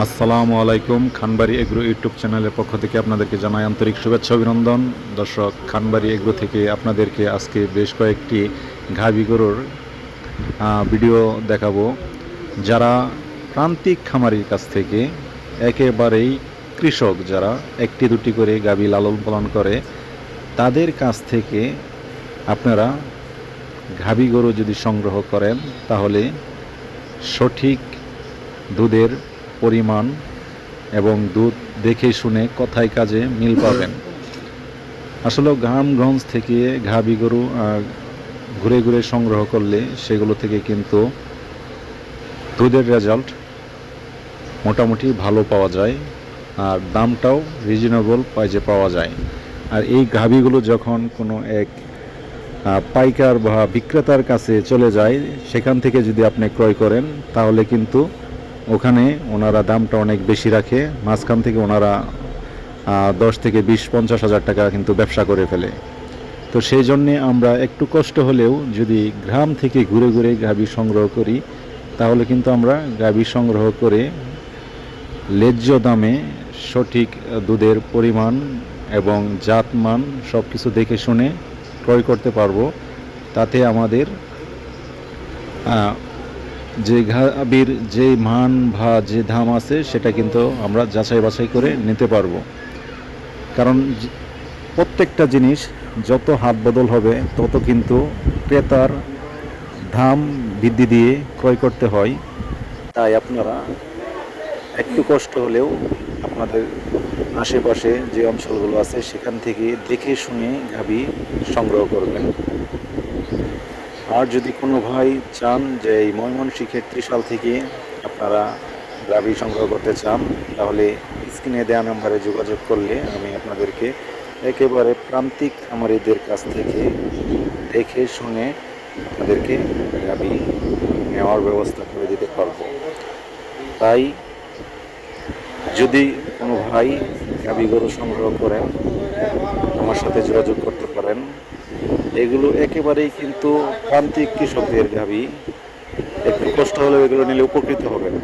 আসসালামু আলাইকুম। Khanbari agro YouTube চ্যানেলের পক্ষ থেকে আপনাদেরকে জানাই আন্তরিক শুভেচ্ছা অভিনন্দন। দর্শক, খানবাড়ি এগ্রো থেকে আপনাদেরকে আজকে বেশ কয়েকটি গাভী গরুর ভিডিও দেখাবো, যারা প্রান্তিক খামারির কাছ থেকে, একেবারেই কৃষক যারা একটি দুটি করে গাভী লালন পালন করে, তাদের কাছ থেকে আপনারা গাভী গরু যদি সংগ্রহ করেন তাহলে সঠিক দুধের পরিমাণ এবং দুধ দেখে শুনে কথায় কাজে মিল পাবেন। আসলে গ্রামগঞ্জ থেকে গাভী গরু ঘুরে ঘুরে সংগ্রহ করলে সেগুলো থেকে কিন্তু দুধের রেজাল্ট মোটামুটি ভালো পাওয়া যায়, আর দামটাও রিজনেবল প্রাইজে পাওয়া যায়। আর এই গাভীগুলো যখন কোনো এক পাইকার বা বিক্রেতার কাছে চলে যায়, সেখান থেকে যদি আপনি ক্রয় করেন তাহলে কিন্তু ওখানে ওনারা দামটা অনেক বেশি রাখে, মাঝখান থেকে ওনারা 10 থেকে 20-50 হাজার টাকা কিন্তু ব্যবসা করে ফেলে। তো সেই জন্যে আমরা একটু কষ্ট হলেও যদি গ্রাম থেকে ঘুরে ঘুরে গাভী সংগ্রহ করি, তাহলে কিন্তু আমরা গাভী সংগ্রহ করে ন্যায্য দামে সঠিক দুধের পরিমাণ এবং জাতমান সব কিছু দেখে শুনে ক্রয় করতে পারবো। তাতে আমাদের যে গাভীর যে মান বা যে দাম আছে সেটা কিন্তু আমরা যাচাই বাছাই করে নিতে পারবো। কারণ প্রত্যেকটা জিনিস যত হাত বদল হবে তত কিন্তু ক্রেতার দাম বৃদ্ধি দিয়ে ক্রয় করতে হয়। তাই আপনারা একটু কষ্ট হলেও আপনাদের আশেপাশে যে অঞ্চলগুলো আছে সেখান থেকে দেখে শুনে গাভী সংগ্রহ করবেন। আর যদি কোনো ভাই চান যে এই ময়মনসিংহের ত্রিশাল থেকে আপনারা গাভী সংগ্রহ করতে চান, তাহলে স্ক্রিনে দেওয়া নাম্বারে যোগাযোগ করলে আমি আপনাদেরকে একেবারে প্রান্তিক খামারিদের কাছ থেকে দেখে শুনে আপনাদেরকে গাভী নেওয়ার ব্যবস্থা করে দিতে পারবো। তাই যদি কোনো ভাই গাভী গরু সংগ্রহ করেন, আমার সাথে যোগাযোগ করতে পারেন। এগুলো একেবারেই কিন্তু প্রান্তিক কৃষকদের গাভী, একটু কষ্ট হলেও এগুলো নিলে উপকৃত হবেন।